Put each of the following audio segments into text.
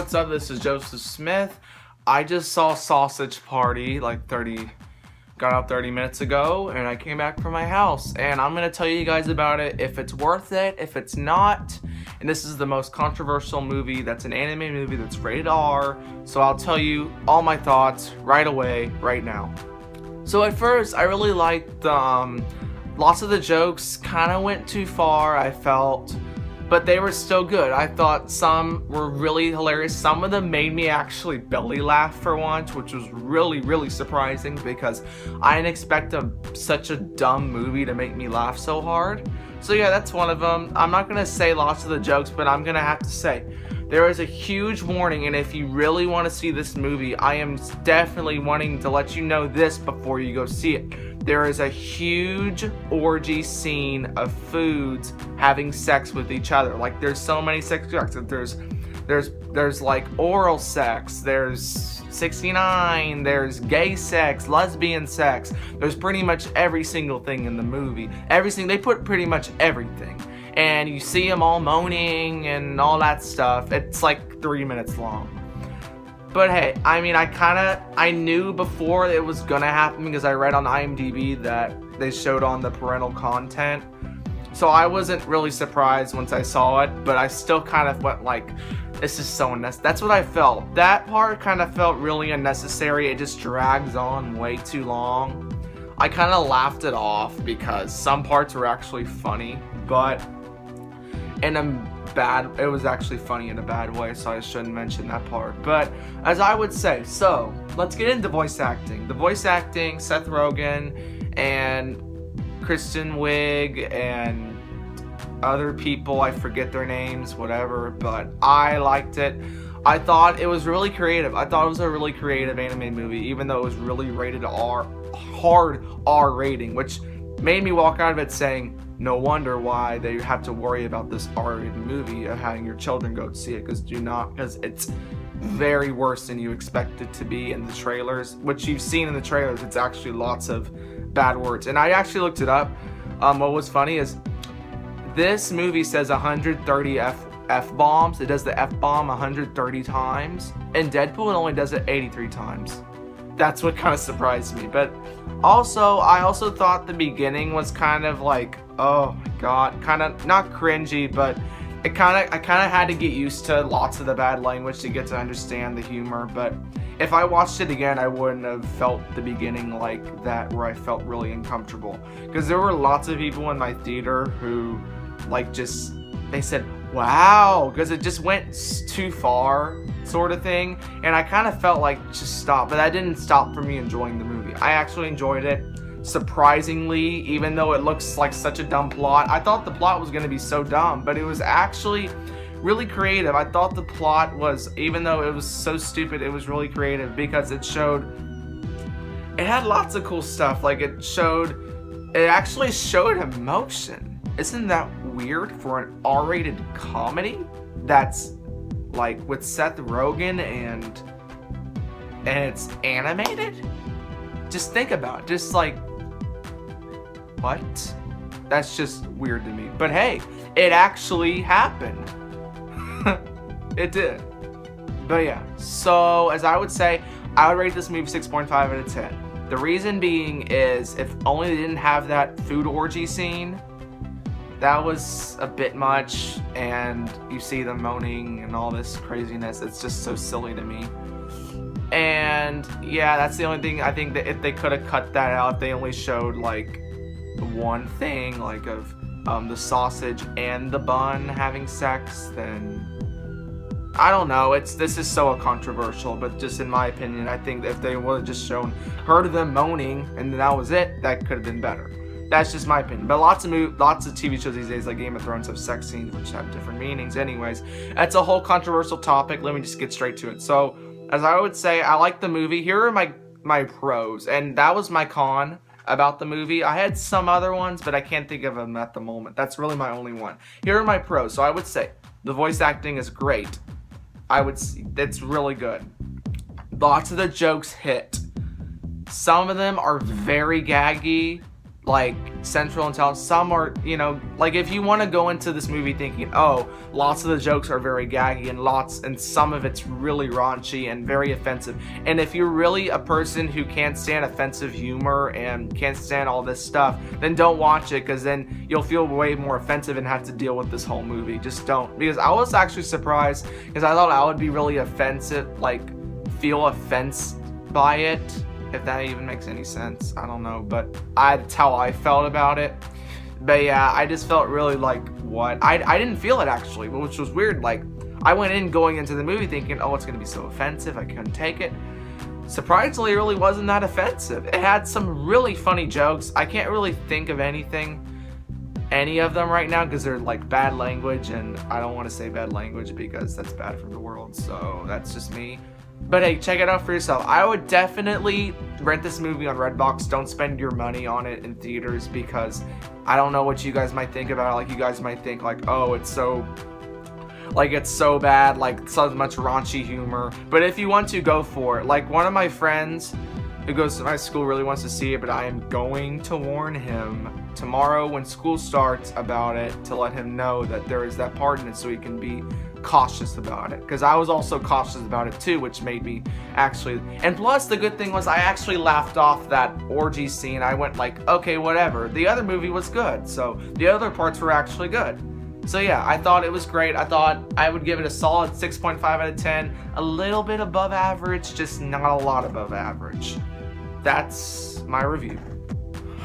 what's up? This is Joseph Smith. I just saw Sausage Party got up 30 minutes ago, and I came back from my house, and I'm gonna tell you guys about it, if it's worth it, if it's not. And this is the most controversial movie that's an anime movie that's rated R, so I'll tell you all my thoughts right away, right now. So at first, I really liked lots of the jokes kind of went too far, I felt, but they were still good. I thought some were really hilarious. Some of them made me actually belly laugh for once, which was really, really surprising because I didn't expect such a dumb movie to make me laugh so hard. So yeah, that's one of them. I'm not gonna say lots of the jokes, but I'm gonna have to say there is a huge warning, and if you really want to see this movie, I am definitely wanting to let you know this before you go see it. There is a huge orgy scene of foods having sex with each other. Like, there's so many sex acts. There's like oral sex, there's 69, there's gay sex, lesbian sex. There's pretty much every single thing in the movie. They put pretty much everything. And you see them all moaning and all that stuff. It's like 3 minutes long. But hey, I mean, I knew before it was gonna happen because I read on IMDb that they showed on the parental content. So I wasn't really surprised once I saw it, but I still kind of went like, this is so unnecessary. That's what I felt. That part kind of felt really unnecessary. It just drags on way too long. I kind of laughed it off because some parts were actually funny, but it was actually funny in a bad way, so I shouldn't mention that part. But as I would say, so let's get into voice acting. The voice acting, Seth Rogen and Kristen Wiig and other people, I forget their names, whatever, but I liked it. I thought it was really creative. I thought it was a really creative anime movie, even though it was really rated R, hard R rating, which made me walk out of it saying, no wonder why they have to worry about this R-rated movie of having your children go see it, because it's very worse than you expect it to be in the trailers. What you've seen in the trailers, it's actually lots of bad words. And I actually looked it up. What was funny is this movie says 130 F-bombs. It does the F-bomb 130 times. And Deadpool, it only does it 83 times. That's what kind of surprised me. But I also thought the beginning was kind of like, oh my god, kind of not cringy, but I kind of had to get used to lots of the bad language to get to understand the humor. But if I watched it again, I wouldn't have felt the beginning like that, where I felt really uncomfortable, because there were lots of people in my theater who they said wow, because it just went too far, sort of thing. And I kind of felt like, just stop. But that didn't stop from me enjoying the movie. I actually enjoyed it, surprisingly, even though it looks like such a dumb plot. I thought the plot was going to be so dumb, but it was actually really creative. I thought the plot was, even though it was so stupid, it was really creative because it had lots of cool stuff. Like, it actually showed emotion. Isn't that weird for an R-rated comedy that's like with Seth Rogen and it's animated? Just think about it. Just like, what? That's just weird to me. But hey, it actually happened. It did. But yeah, so as I would say, I would rate this movie 6.5 out of 10. The reason being is, if only they didn't have that food orgy scene, that was a bit much, and you see them moaning and all this craziness. It's just so silly to me. And yeah, that's the only thing. I think that if they could have cut that out, if they only showed like one thing, like of the sausage and the bun having sex, then I don't know. This is so controversial, but just in my opinion, I think that if they would have just heard of them moaning and that was it, that could have been better. That's just my opinion. But lots of TV shows these days, like Game of Thrones, have sex scenes which have different meanings. Anyways, that's a whole controversial topic. Let me just get straight to it. So, as I would say, I like the movie. Here are my pros, and that was my con about the movie. I had some other ones, but I can't think of them at the moment. That's really my only one. Here are my pros. So I would say the voice acting is great. It's really good. Lots of the jokes hit. Some of them are very gaggy. like central intelligence. Some are, you know, like if you want to go into this movie thinking, oh, lots of the jokes are very gaggy and some of it's really raunchy and very offensive, and if you're really a person who can't stand offensive humor and can't stand all this stuff, then don't watch it, because then you'll feel way more offensive and have to deal with this whole movie. Just don't, because I was actually surprised, because I thought I would be really offensive, like feel offense by it, if that even makes any sense. I don't know, but that's how I felt about it. But yeah, I just felt really like, what? I didn't feel it actually, which was weird. Like, I went in going into the movie thinking, oh, it's gonna be so offensive, I couldn't take it. Surprisingly, it really wasn't that offensive. It had some really funny jokes. I can't really think of any of them right now, because they're like bad language, and I don't want to say bad language because that's bad for the world, so that's just me. But hey, check it out for yourself. I would definitely rent this movie on Redbox. Don't spend your money on it in theaters, because I don't know what you guys might think about it. Like, you guys might think like, oh, it's so bad, like so much raunchy humor. But if you want to, go for it. Like, one of my friends who goes to my school really wants to see it, but I am going to warn him tomorrow when school starts about it, to let him know that there is that part in it, so he can be cautious about it, because I was also cautious about it too, which made me actually, and plus the good thing was I actually laughed off that orgy scene. I went like, okay, whatever. The other movie was good, so the other parts were actually good. So yeah, I thought it was great. I thought I would give it a solid 6.5 out of 10, a little bit above average, just not a lot above average. That's my review.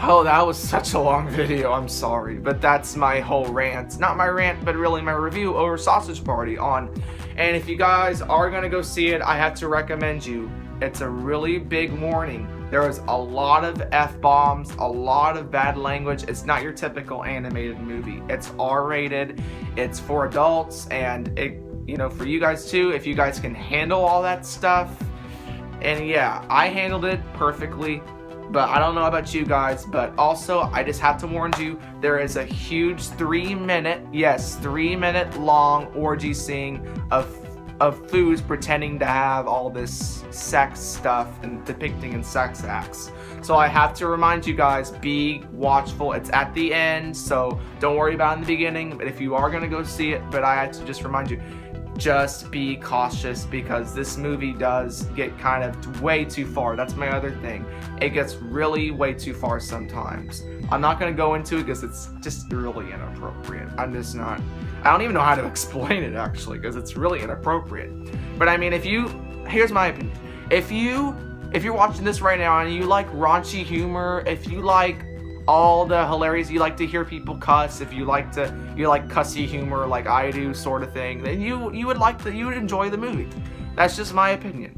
Oh, that was such a long video, I'm sorry, but that's my whole rant. Not my rant, but really my review over Sausage Party on. And if you guys are gonna go see it, I have to recommend you. It's a really big warning. There is a lot of F-bombs, a lot of bad language. It's not your typical animated movie. It's R-rated, it's for adults, and it, you know, for you guys too, if you guys can handle all that stuff. And yeah, I handled it perfectly. But I don't know about you guys, but also I just have to warn you, there is a huge 3-minute long orgy scene of foods pretending to have all this sex stuff and depicting in sex acts. So I have to remind you guys, be watchful. It's at the end, so don't worry about it in the beginning. But if you are gonna go see it, but I have to just remind you, just be cautious, because this movie does get kind of way too far. That's my other thing. It gets really way too far sometimes. I'm not going to go into it because it's just really inappropriate. I don't even know how to explain it actually, because it's really inappropriate. But I mean, here's my opinion. If you're watching this right now and you like raunchy humor, if you like all the hilarious, you like to hear people cuss, if you like cussy humor like I do, sort of thing, then you would enjoy the movie. That's just my opinion.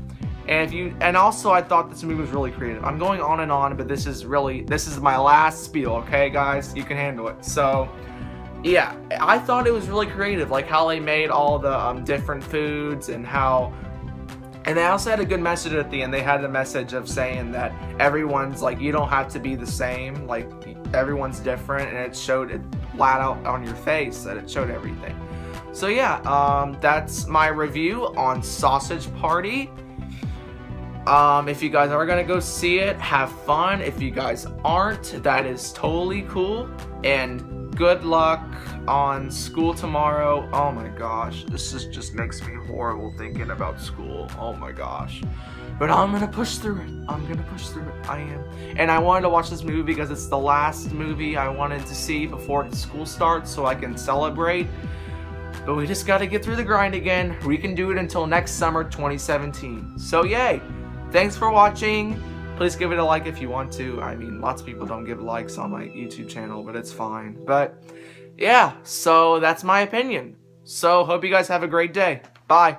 And also I thought this movie was really creative. I'm going on and on, but this is my last spiel, okay guys? You can handle it. So yeah, I thought it was really creative, like how they made all the different foods, and they also had a good message at the end. They had a message of saying that everyone's like, you don't have to be the same, like everyone's different, and it showed it flat out on your face, that it showed everything. So yeah, that's my review on Sausage Party. If you guys are gonna go see it, have fun. If you guys aren't, that is totally cool, and good luck on school tomorrow. Oh my gosh, this just makes me horrible thinking about school. Oh my gosh. But I'm gonna push through it. I am. And I wanted to watch this movie because it's the last movie I wanted to see before the school starts, so I can celebrate. But we just gotta get through the grind again. We can do it until next summer, 2017. So yay. Thanks for watching. Please give it a like if you want to. I mean, lots of people don't give likes on my YouTube channel, but it's fine. But yeah, so that's my opinion. So hope you guys have a great day. Bye.